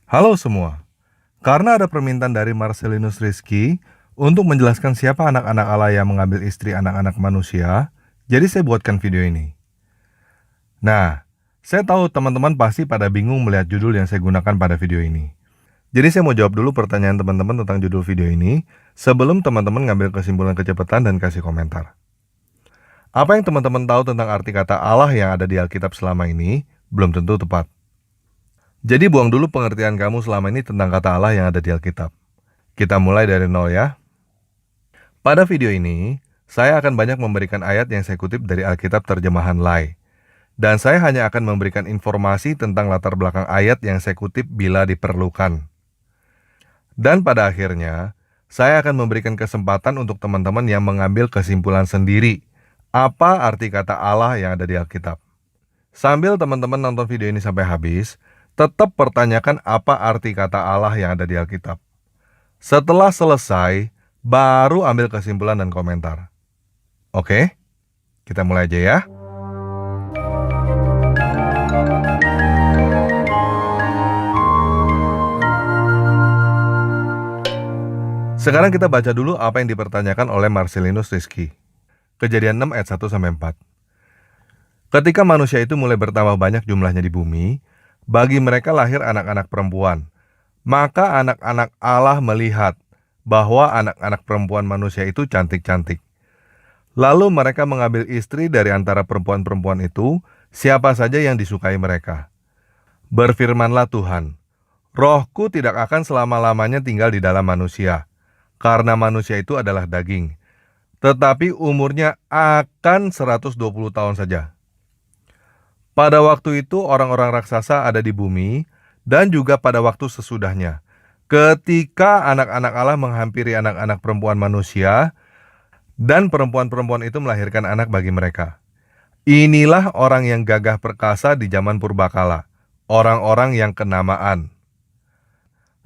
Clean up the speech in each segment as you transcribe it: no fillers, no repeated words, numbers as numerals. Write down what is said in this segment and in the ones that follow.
Halo semua, karena ada permintaan dari Marcelinus Rizky untuk menjelaskan siapa anak-anak Allah yang mengambil istri anak-anak manusia, jadi saya buatkan video ini. Nah, saya tahu teman-teman pasti pada bingung melihat judul yang saya gunakan pada video ini. Jadi saya mau jawab dulu pertanyaan teman-teman tentang judul video ini sebelum teman-teman ngambil kesimpulan kecepatan dan kasih komentar. Apa yang teman-teman tahu tentang arti kata Allah yang ada di Alkitab selama ini belum tentu tepat. Jadi buang dulu pengertian kamu selama ini tentang kata Allah yang ada di Alkitab. Kita mulai dari nol ya. Pada video ini, saya akan banyak memberikan ayat yang saya kutip dari Alkitab terjemahan Lai. Dan saya hanya akan memberikan informasi tentang latar belakang ayat yang saya kutip bila diperlukan. Dan pada akhirnya, saya akan memberikan kesempatan untuk teman-teman yang mengambil kesimpulan sendiri. Apa arti kata Allah yang ada di Alkitab? Sambil teman-teman nonton video ini sampai habis, tetap pertanyakan apa arti kata Allah yang ada di Alkitab. Setelah selesai, baru ambil kesimpulan dan komentar. Oke, kita mulai aja ya. Sekarang kita baca dulu apa yang dipertanyakan oleh Marcelinus Rizky. Kejadian 6 ayat 1-4. Ketika manusia itu mulai bertambah banyak jumlahnya di bumi, bagi mereka lahir anak-anak perempuan. Maka anak-anak Allah melihat bahwa anak-anak perempuan manusia itu cantik-cantik. Lalu mereka mengambil istri dari antara perempuan-perempuan itu, siapa saja yang disukai mereka. Berfirmanlah Tuhan, Rohku tidak akan selama-lamanya tinggal di dalam manusia, karena manusia itu adalah daging. Tetapi umurnya akan 120 tahun saja. Pada waktu itu orang-orang raksasa ada di bumi, dan juga pada waktu sesudahnya. Ketika anak-anak Allah menghampiri anak-anak perempuan manusia, dan perempuan-perempuan itu melahirkan anak bagi mereka. Inilah orang yang gagah perkasa di zaman purbakala, orang-orang yang kenamaan.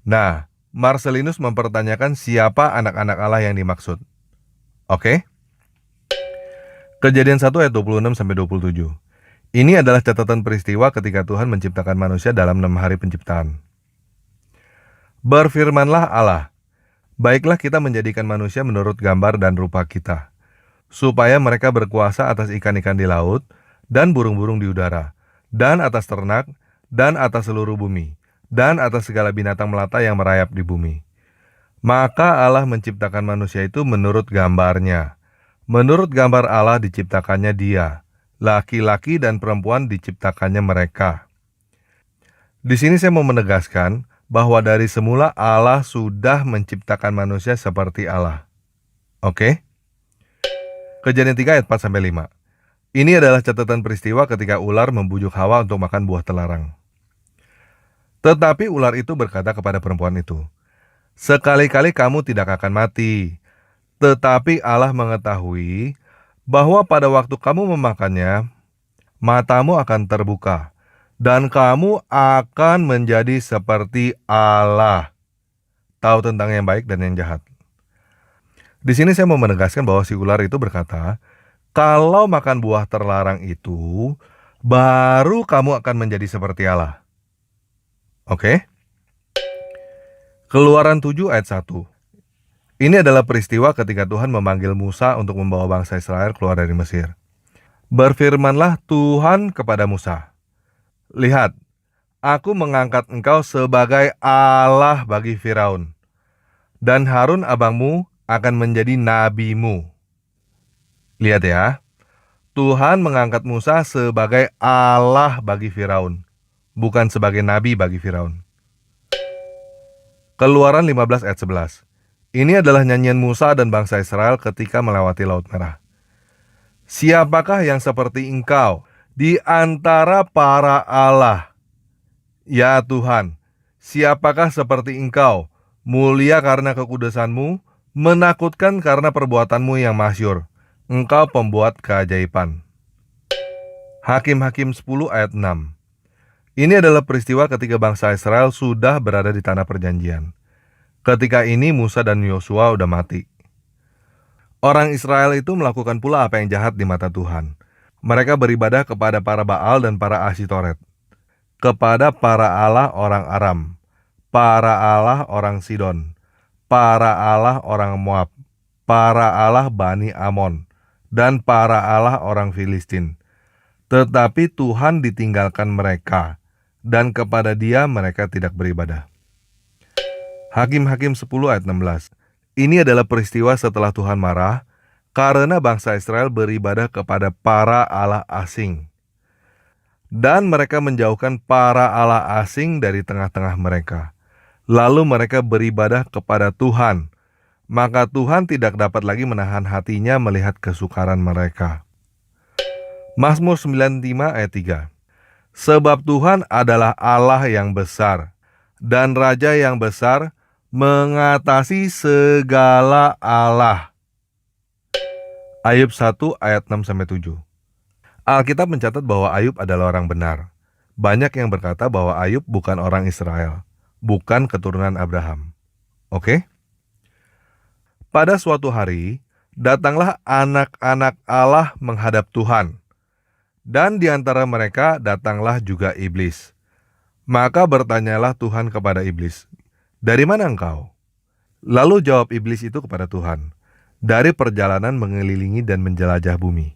Nah, Marcelinus mempertanyakan siapa anak-anak Allah yang dimaksud. Oke? Kejadian 1 ayat 26-27. Ini adalah catatan peristiwa ketika Tuhan menciptakan manusia dalam 6 hari penciptaan. Berfirmanlah Allah, baiklah kita menjadikan manusia menurut gambar dan rupa kita, supaya mereka berkuasa atas ikan-ikan di laut, dan burung-burung di udara, dan atas ternak, dan atas seluruh bumi, dan atas segala binatang melata yang merayap di bumi. Maka Allah menciptakan manusia itu menurut gambarnya. Menurut gambar Allah diciptakannya dia. Laki-laki dan perempuan diciptakannya mereka. Di sini saya mau menegaskan bahwa dari semula Allah sudah menciptakan manusia seperti Allah. Oke? Kejadian 3 ayat 4-5. Ini adalah catatan peristiwa ketika ular membujuk Hawa untuk makan buah terlarang. Tetapi ular itu berkata kepada perempuan itu, "Sekali-kali kamu tidak akan mati." Tetapi Allah mengetahui bahwa pada waktu kamu memakannya, matamu akan terbuka, dan kamu akan menjadi seperti Allah, tahu tentang yang baik dan yang jahat. Di sini saya mau menegaskan bahwa si ular itu berkata, kalau makan buah terlarang itu, baru kamu akan menjadi seperti Allah. Oke? Keluaran 7 ayat 1. Ini adalah peristiwa ketika Tuhan memanggil Musa untuk membawa bangsa Israel keluar dari Mesir. Berfirmanlah Tuhan kepada Musa, "Lihat, aku mengangkat engkau sebagai Allah bagi Firaun, dan Harun abangmu akan menjadi nabimu." Lihat ya, Tuhan mengangkat Musa sebagai Allah bagi Firaun, bukan sebagai nabi bagi Firaun. Keluaran 15 ayat 11. Ini adalah nyanyian Musa dan bangsa Israel ketika melewati Laut Merah. Siapakah yang seperti engkau di antara para Allah? Ya Tuhan, siapakah seperti engkau, mulia karena kekudusanmu, menakutkan karena perbuatanmu yang masyhur. Engkau pembuat keajaiban. Hakim-Hakim 10 ayat 6. Ini adalah peristiwa ketika bangsa Israel sudah berada di tanah perjanjian. Ketika ini Musa dan Yosua udah mati. Orang Israel itu melakukan pula apa yang jahat di mata Tuhan. Mereka beribadah kepada para Baal dan para Asyitoret, kepada para Allah orang Aram, para Allah orang Sidon, para Allah orang Moab, para Allah Bani Amon, dan para Allah orang Filistin. Tetapi Tuhan ditinggalkan mereka, dan kepada Dia mereka tidak beribadah. Hakim-Hakim 10 ayat 16. Ini adalah peristiwa setelah Tuhan marah karena bangsa Israel beribadah kepada para allah asing. Dan mereka menjauhkan para allah asing dari tengah-tengah mereka. Lalu mereka beribadah kepada Tuhan. Maka Tuhan tidak dapat lagi menahan hatinya melihat kesukaran mereka. Mazmur 95 ayat 3. Sebab Tuhan adalah Allah yang besar, dan Raja yang besar mengatasi segala Allah. Ayub 1 ayat 6-7. Alkitab mencatat bahwa Ayub adalah orang benar. Banyak yang berkata bahwa Ayub bukan orang Israel, bukan keturunan Abraham. Oke? Pada suatu hari, datanglah anak-anak Allah menghadap Tuhan. Dan di antara mereka datanglah juga iblis. Maka bertanyalah Tuhan kepada iblis, "Dari mana engkau?" Lalu jawab iblis itu kepada Tuhan, "Dari perjalanan mengelilingi dan menjelajah bumi."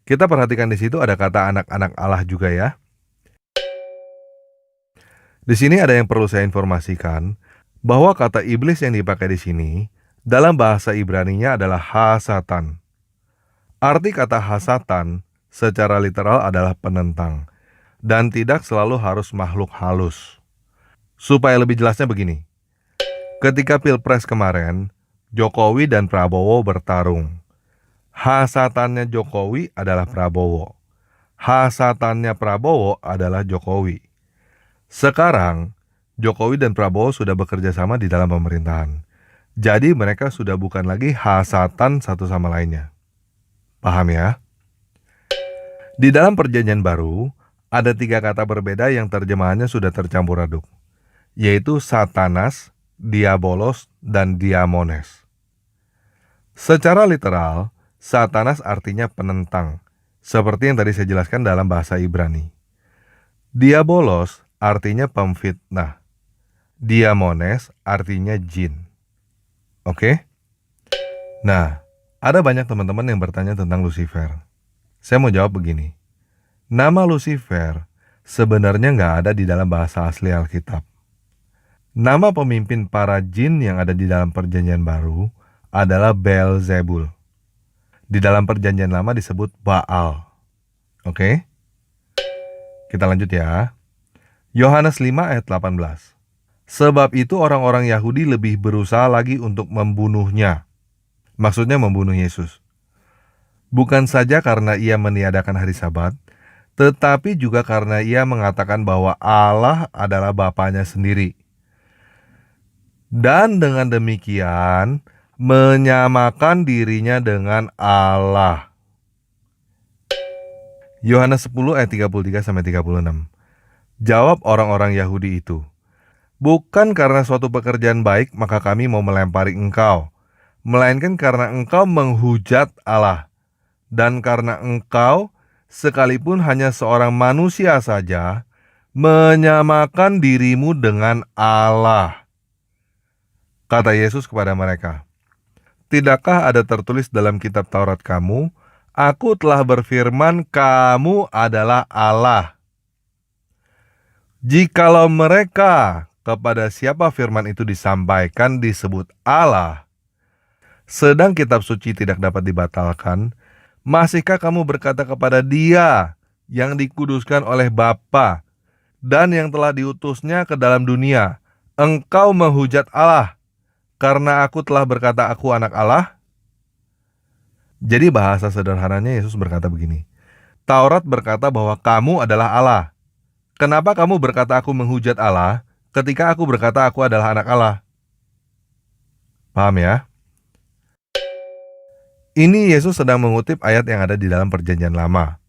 Kita perhatikan di situ ada kata anak-anak Allah juga ya. Di sini ada yang perlu saya informasikan, bahwa kata iblis yang dipakai di sini dalam bahasa Ibraninya adalah hasatan. Arti kata hasatan secara literal adalah penentang, dan tidak selalu harus makhluk halus. Supaya lebih jelasnya begini, ketika Pilpres kemarin, Jokowi dan Prabowo bertarung. Hasatannya Jokowi adalah Prabowo. Hasatannya Prabowo adalah Jokowi. Sekarang, Jokowi dan Prabowo sudah bekerja sama di dalam pemerintahan. Jadi mereka sudah bukan lagi hasatan satu sama lainnya. Paham ya? Di dalam perjanjian baru, ada 3 kata berbeda yang terjemahannya sudah tercampur aduk, yaitu Satanas, Diabolos, dan Diamones. Secara literal, Satanas artinya penentang, seperti yang tadi saya jelaskan dalam bahasa Ibrani. Diabolos artinya pemfitnah. Diamones artinya jin. Oke? Nah, ada banyak teman-teman yang bertanya tentang Lucifer. Saya mau jawab begini. Nama Lucifer sebenarnya nggak ada di dalam bahasa asli Alkitab. Nama pemimpin para jin yang ada di dalam perjanjian baru adalah Beelzebul. Di dalam perjanjian lama disebut Baal. Oke? Kita lanjut ya. Yohanes 5 ayat 18. Sebab itu orang-orang Yahudi lebih berusaha lagi untuk membunuhnya. Maksudnya membunuh Yesus. Bukan saja karena ia meniadakan hari Sabat, tetapi juga karena ia mengatakan bahwa Allah adalah Bapanya sendiri. Dan dengan demikian, menyamakan dirinya dengan Allah. Yohanes 10 ayat 33-36. Jawab orang-orang Yahudi itu, "Bukan karena suatu pekerjaan baik maka kami mau melempari engkau, melainkan karena engkau menghujat Allah. Dan karena engkau, sekalipun hanya seorang manusia saja, menyamakan dirimu dengan Allah." Kata Yesus kepada mereka, "Tidakkah ada tertulis dalam kitab Taurat kamu, Aku telah berfirman kamu adalah Allah?" Jikalau mereka kepada siapa firman itu disampaikan disebut Allah, sedang kitab suci tidak dapat dibatalkan, masihkah kamu berkata kepada Dia yang dikuduskan oleh Bapa dan yang telah diutusnya ke dalam dunia, engkau menghujat Allah, karena aku telah berkata aku anak Allah? Jadi bahasa sederhananya Yesus berkata begini, Taurat berkata bahwa kamu adalah Allah. Kenapa kamu berkata aku menghujat Allah ketika aku berkata aku adalah anak Allah? Paham ya? Ini Yesus sedang mengutip ayat yang ada di dalam perjanjian lama.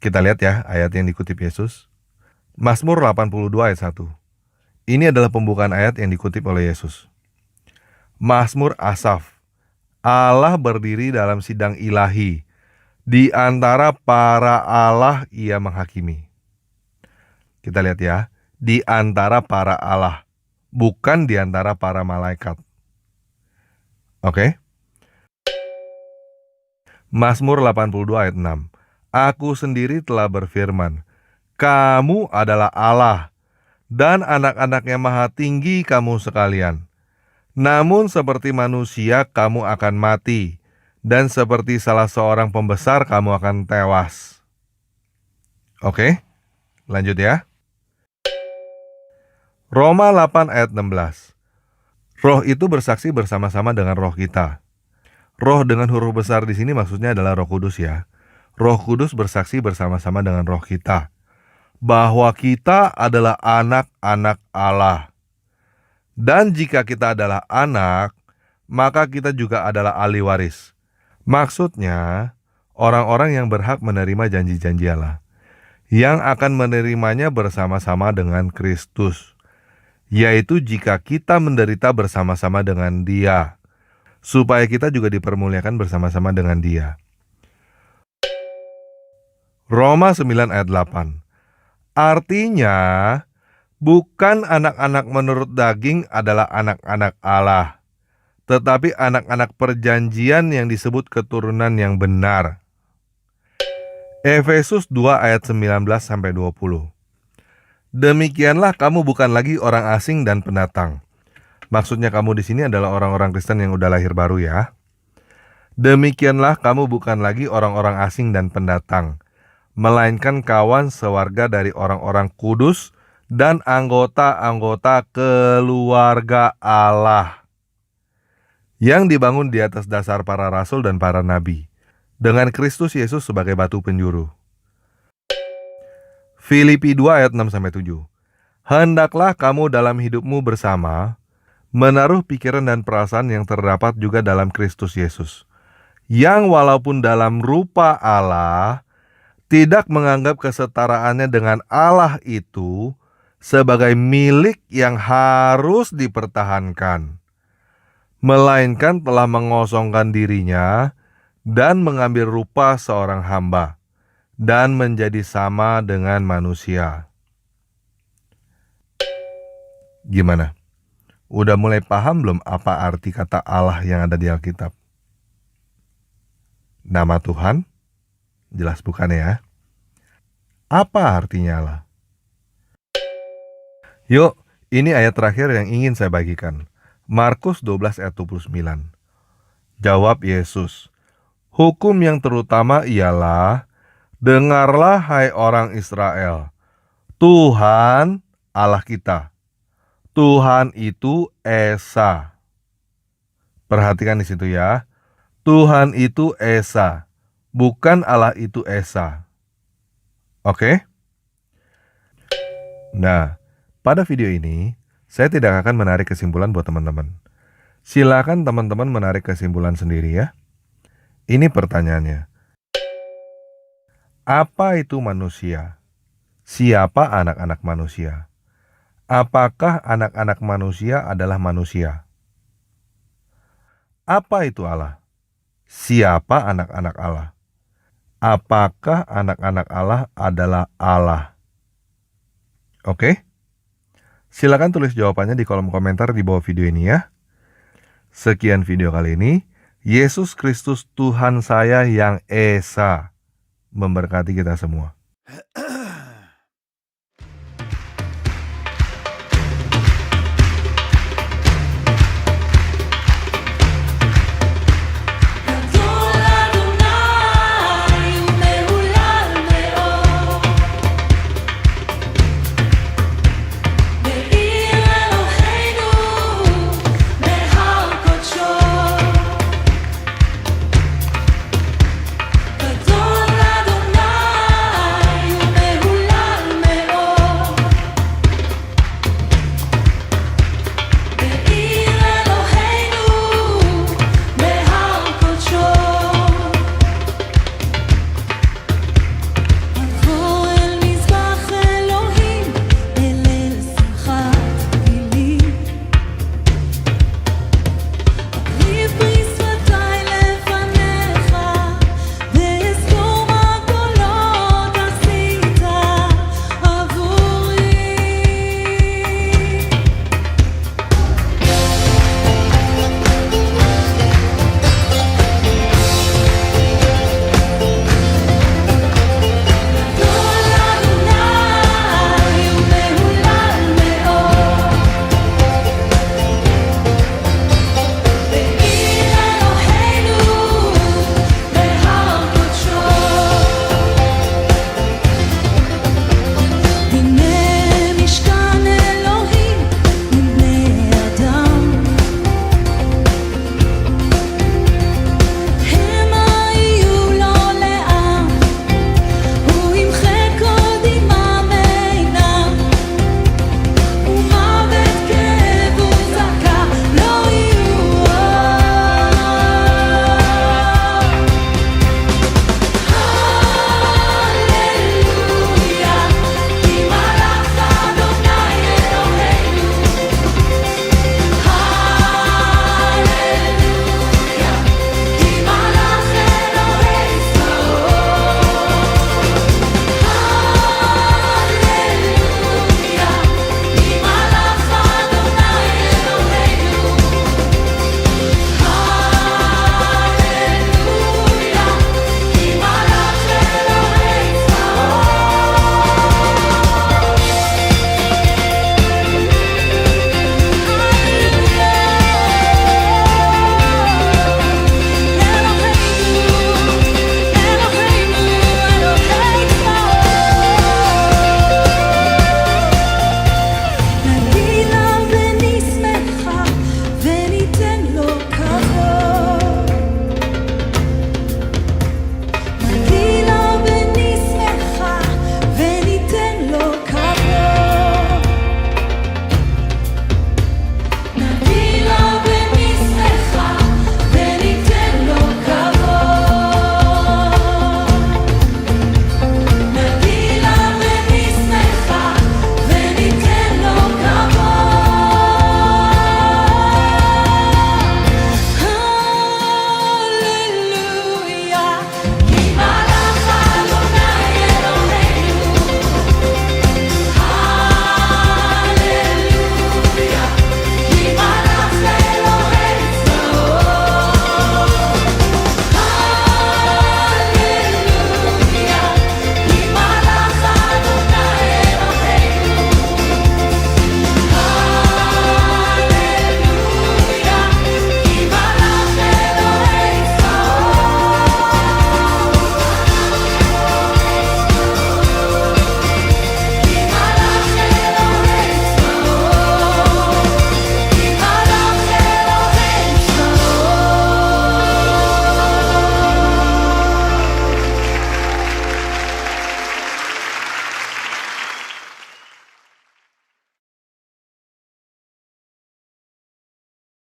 Kita lihat ya ayat yang dikutip Yesus. Mazmur 82 ayat 1. Ini adalah pembukaan ayat yang dikutip oleh Yesus. Mazmur Asaf. Allah berdiri dalam sidang ilahi. Di antara para Allah ia menghakimi. Kita lihat ya. Di antara para Allah. bukan di antara para malaikat. Oke? Mazmur 82 ayat 6. Aku sendiri telah berfirman, kamu adalah Allah, dan anak-anaknya maha tinggi kamu sekalian. Namun seperti manusia kamu akan mati, dan seperti salah seorang pembesar kamu akan tewas. Oke, lanjut ya. Roma 8 ayat 16. Roh itu bersaksi bersama-sama dengan roh kita. Roh dengan huruf besar di sini maksudnya adalah Roh Kudus ya. Roh Kudus bersaksi bersama-sama dengan roh kita bahwa kita adalah anak-anak Allah. Dan jika kita adalah anak, maka kita juga adalah ahli waris. Maksudnya, orang-orang yang berhak menerima janji-janji Allah, yang akan menerimanya bersama-sama dengan Kristus, yaitu jika kita menderita bersama-sama dengan Dia, supaya kita juga dipermuliakan bersama-sama dengan Dia. Roma 9 ayat 8. Artinya, bukan anak-anak menurut daging adalah anak-anak Allah, tetapi anak-anak perjanjian yang disebut keturunan yang benar. Efesus 2 ayat 19-20. Demikianlah kamu bukan lagi orang asing dan pendatang. Maksudnya kamu di sini adalah orang-orang Kristen yang udah lahir baru ya. Demikianlah kamu bukan lagi orang-orang asing dan pendatang, melainkan kawan sewarga dari orang-orang kudus dan anggota-anggota keluarga Allah yang dibangun di atas dasar para rasul dan para nabi, dengan Kristus Yesus sebagai batu penjuru. Filipi 2 ayat 6-7. Hendaklah kamu dalam hidupmu bersama menaruh pikiran dan perasaan yang terdapat juga dalam Kristus Yesus, yang walaupun dalam rupa Allah, tidak menganggap kesetaraannya dengan Allah itu sebagai milik yang harus dipertahankan, melainkan telah mengosongkan dirinya dan mengambil rupa seorang hamba, dan menjadi sama dengan manusia. Gimana? Udah mulai paham belum apa arti kata Allah yang ada di Alkitab? Nama Tuhan? Jelas bukan ya? Apa artinya Allah? Yuk, ini ayat terakhir yang ingin saya bagikan. Markus 12 ayat 29. Jawab Yesus, hukum yang terutama ialah, dengarlah hai orang Israel, Tuhan Allah kita, Tuhan itu Esa. Perhatikan di situ ya. Tuhan itu Esa, bukan Allah itu Esa. Oke? Nah, pada video ini, saya tidak akan menarik kesimpulan buat teman-teman. Silakan teman-teman menarik kesimpulan sendiri ya. Ini pertanyaannya. Apa itu manusia? Siapa anak-anak manusia? Apakah anak-anak manusia adalah manusia? Apa itu Allah? Siapa anak-anak Allah? Apakah anak-anak Allah adalah Allah? Oke? Silakan tulis jawabannya di kolom komentar di bawah video ini ya. Sekian video kali ini. Yesus Kristus Tuhan saya yang Esa memberkati kita semua.